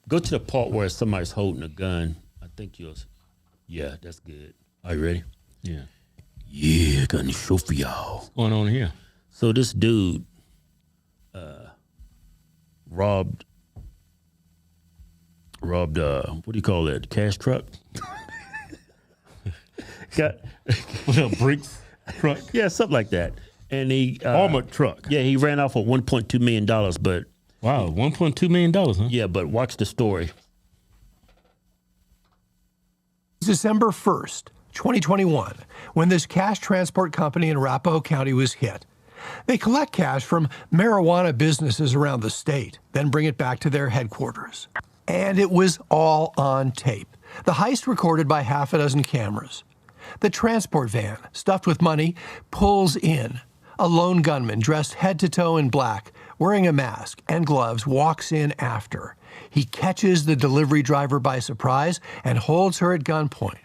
Go to the part where somebody's holding a gun. I think you'll. Yeah, that's good. Are you ready? Yeah. Yeah, got a show for y'all. What's going on here? So this dude robbed what do you call that? Cash truck? Got a bricks truck? Yeah, something like that. And he armored truck. Yeah, he ran off with $1.2 million, but wow, $1.2 million, huh? Yeah, but watch the story. December 1st, 2021, when this cash transport company in Arapahoe County was hit. They collect cash from marijuana businesses around the state, then bring it back to their headquarters. And it was all on tape. The heist recorded by half a dozen cameras. The transport van, stuffed with money, pulls in. A lone gunman dressed head to toe in black, wearing a mask and gloves, walks in after. He catches the delivery driver by surprise and holds her at gunpoint,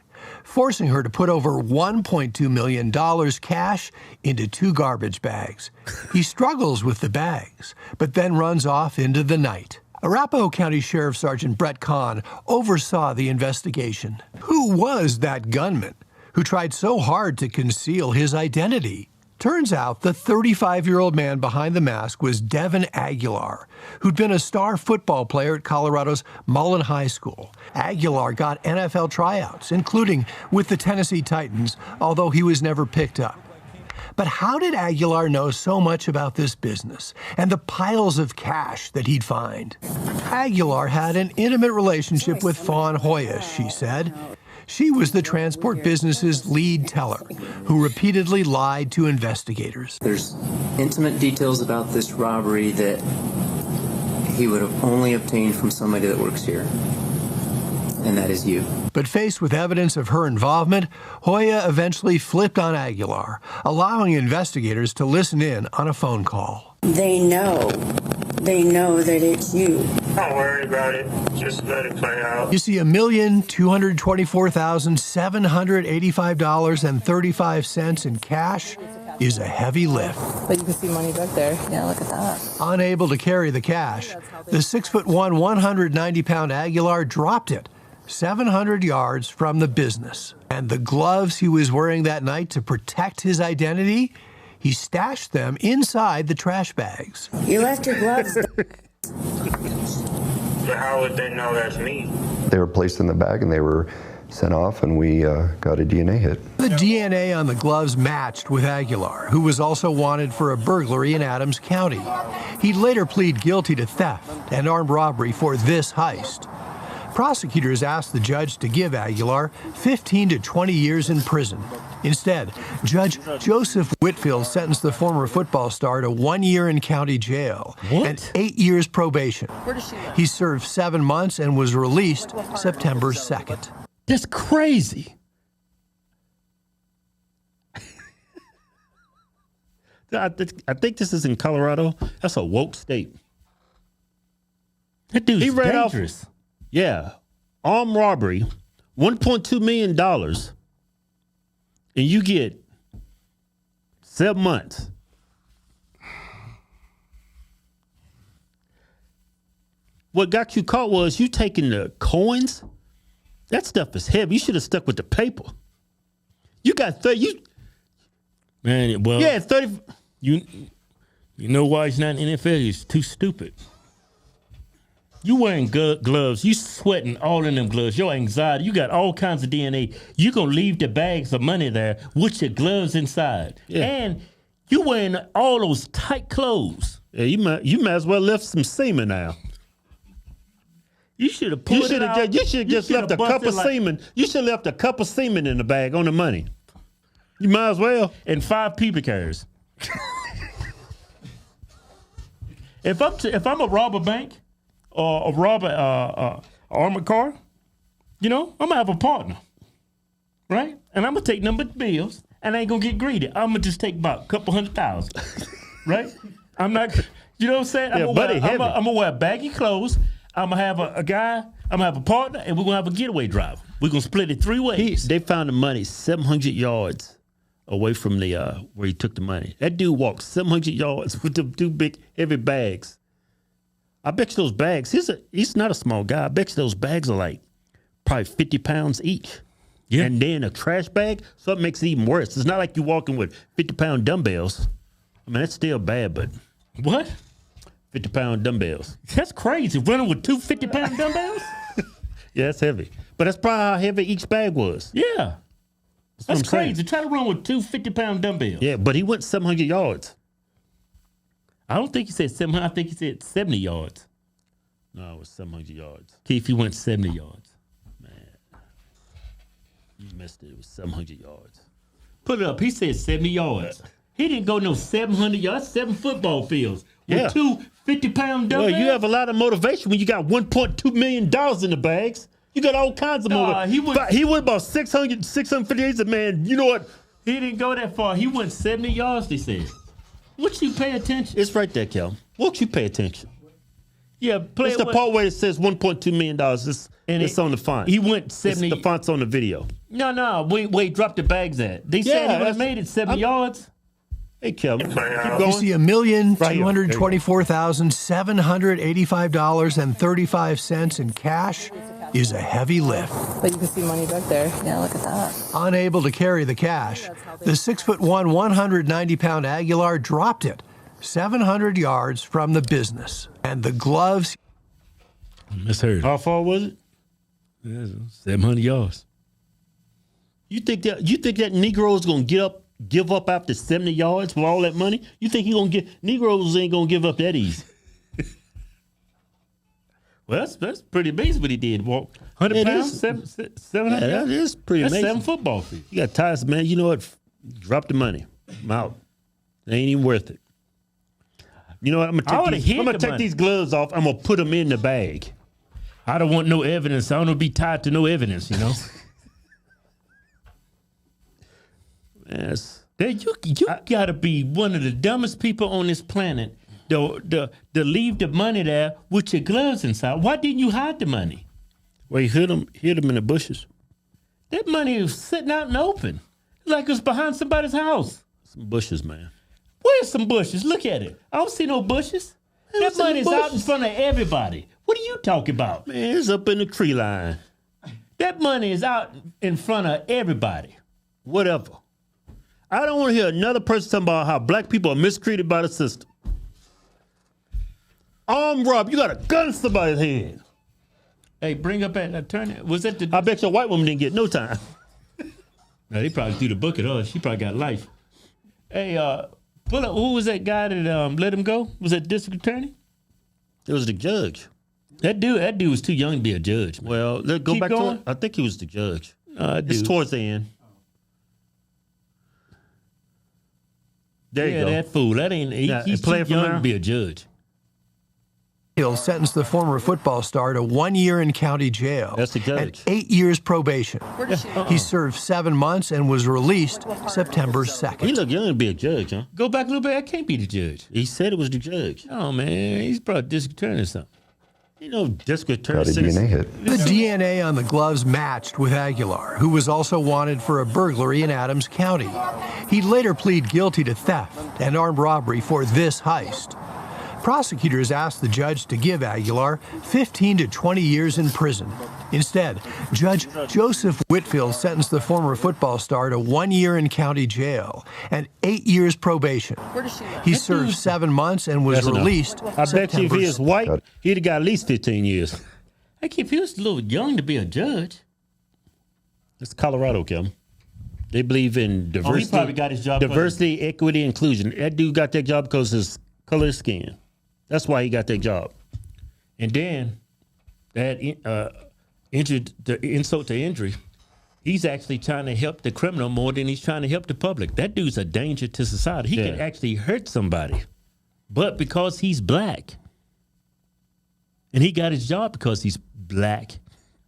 forcing her to put over $1.2 million cash into 2 garbage bags. He struggles with the bags, but then runs off into the night. Arapahoe County Sheriff Sergeant Brett Kahn oversaw the investigation. Who was that gunman who tried so hard to conceal his identity? Turns out the 35-year-old man behind the mask was Devin Aguilar, who'd been a star football player at Colorado's Mullen High School. Aguilar got NFL tryouts, including with the Tennessee Titans, although he was never picked up. But how did Aguilar know so much about this business and the piles of cash that he'd find? Aguilar had an intimate relationship with Fawn Hoya, she said. She was the transport business's lead teller, who repeatedly lied to investigators. There's intimate details about this robbery that he would have only obtained from somebody that works here, and that is you. But faced with evidence of her involvement, Hoya eventually flipped on Aguilar, allowing investigators to listen in on a phone call. They know that it's you. Don't worry about it. Just let it play out. You see, $1,224,785.35 in cash is a heavy lift. But you can see money back there. Yeah, look at that. Unable to carry the cash, the 6'1", 190-pound Aguilar dropped it 700 yards from the business. And the gloves he was wearing that night to protect his identity, he stashed them inside the trash bags. You left your gloves. But how would they know that's me? They were placed in the bag and they were sent off, and we got a DNA hit. The DNA on the gloves matched with Aguilar, who was also wanted for a burglary in Adams County. He'd later plead guilty to theft and armed robbery for this heist. Prosecutors asked the judge to give Aguilar 15 to 20 years in prison. Instead, Judge Joseph Whitfield sentenced the former football star to 1 year in county jail and 8 years probation. He served 7 months and was released September 2nd. That's crazy. I think this is in Colorado. That's a woke state. That dude's dangerous. dangerous. Yeah. Armed robbery, $1.2 million, and you get 7 months. What got you caught was you taking the coins. That stuff is heavy. You should have stuck with the paper. You got 30. Man, well, Yeah, 30. You know why he's not in the NFL? He's too stupid. You wearing gloves. You sweating all in them gloves. Your anxiety. You got all kinds of DNA. You gonna leave the bags of money there with your gloves inside. Yeah. And you wearing all those tight clothes. Yeah, you might as well left some semen now. You should have pulled it out. You should have just left a cup of semen. You should have left a cup of semen in the bag on the money. You might as well. And 5 pubic hairs. If I'm a robber bank or a robber armored car, I'm gonna have a partner, right? And I'm gonna take number bills, and I ain't gonna get greedy. I'm gonna just take about a couple $100,000, right? I'm not, you know what I'm saying? I'm gonna wear baggy clothes. I'm gonna have a guy. I'm gonna have a partner, and we're gonna have a getaway driver. We're gonna split it 3 ways. They found the money 700 yards away from the where he took the money. That dude walked 700 yards with the 2 big heavy bags I bet you those bags. He's not a small guy. I bet you those bags are like probably 50 pounds each. Yeah. And then a trash bag, so it makes it even worse. It's not like you're walking with 50-pound dumbbells. I mean, that's still bad, but What? 50-pound dumbbells. That's crazy. Running with two 50-pound dumbbells? Yeah, that's heavy. But that's probably how heavy each bag was. Yeah. what That's I'm saying. crazy. Try to run with two 50-pound dumbbells. Yeah, but he went 700 yards. I don't think he said 700. I think he said 70 yards. No, it was 700 yards. Keith, he went 70 yards. You missed it. It was 700 yards. Put it up. He said 70 yards. He didn't go no 700 yards. 7 football fields with Yeah. two 50-pound dumbbells. Well, you have a lot of motivation when you got $1.2 million in the bags. You got all kinds of motivation. He went about 600, 650. He said, man, you know what? He didn't go that far. He went 70 yards, they said. Would you pay attention? It's right there, Kel. Won't you pay attention? Yeah, play It's the part where it says $1.2 million. It's on the font. He went 70. The font's on the video. No. Wait, he dropped the bags at. They said he would have made it 70 yards. Hey, Kel, keep You going. see $1,224,785.35 in cash is a heavy lift. But you can see money back there. Yeah, look at that. Unable to carry the cash, the 6'1", 190-pound Aguilar dropped it 700 yards from the business. And the gloves. Misheard. How far was it? 700 yards. You think that Negro is gonna give up after 70 yards with all that money? You think Negroes ain't gonna give up that easy? Well, that's pretty amazing what he did. Walk 100 pounds, 700 Yeah, that yards. is pretty That's amazing. 7 football fields. You got ties, man. You know what? Drop the money. I'm out. It ain't even worth it. You know what? I'm gonna take these gloves off. I'm gonna put them in the bag. I don't want no evidence. I don't want to be tied to no evidence, you know? Yes. You got to be one of the dumbest people on this planet to leave the money there with your gloves inside. Why didn't you hide the money? Well, you hid them in the bushes. That money was sitting out in the open. Like it was behind somebody's house. Some bushes, man. Where's some bushes? Look at it. I don't see no bushes. That money's out in front of everybody. What are you talking about? Man, it's up in the tree line. That money is out in front of everybody. Whatever. I don't want to hear another person talking about how black people are mistreated by the system. Armed rob, you got a gun in somebody's hand. Hey, bring up that attorney. Was that the? I bet your white woman didn't get no time. No, they probably threw the book at her. She probably got life. Hey, pull up. Who was that guy that let him go? Was that district attorney? It was the judge. That dude was too young to be a judge. Man. Well, let's go Keep back going. to it. I think he was the judge. It's Dude. towards the end. There you Yeah, go. that fool. That ain't. He's too play it from young there? to be a judge. Hill sentenced the former football star to 1 year in county jail. That's the judge. And 8 years probation. He served 7 months and was released September 2nd. He looked young to be a judge, huh? Go back a little bit. I can't be the judge. He said it was the judge. Oh man, he's probably district attorney or something. You know, district attorney. Got a DNA hit. The DNA on the gloves matched with Aguilar, who was also wanted for a burglary in Adams County. He'd later plead guilty to theft and armed robbery for this heist. Prosecutors asked the judge to give Aguilar 15 to 20 years in prison. Instead, Judge Joseph Whitfield sentenced the former football star to 1 year in county jail and 8 years probation. He served 7 months and was That's enough. released I bet you if he is white, he'd have got at least 15 years. I keep he was a little young to be a judge. It's Colorado, Kim. They believe in diversity. He probably got his job. Diversity, equity, inclusion. That dude got that job because of his color of skin. That's why he got that job. And then that injured the insult to injury. He's actually trying to help the criminal more than he's trying to help the public. That dude's a danger to society. He can actually hurt somebody, but because he's black, and he got his job because he's black,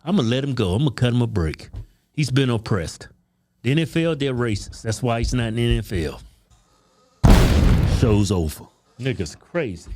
I'm gonna let him go. I'm gonna cut him a break. He's been oppressed. The NFL, they're racist. That's why he's not in the NFL. Show's over. Nigga's crazy.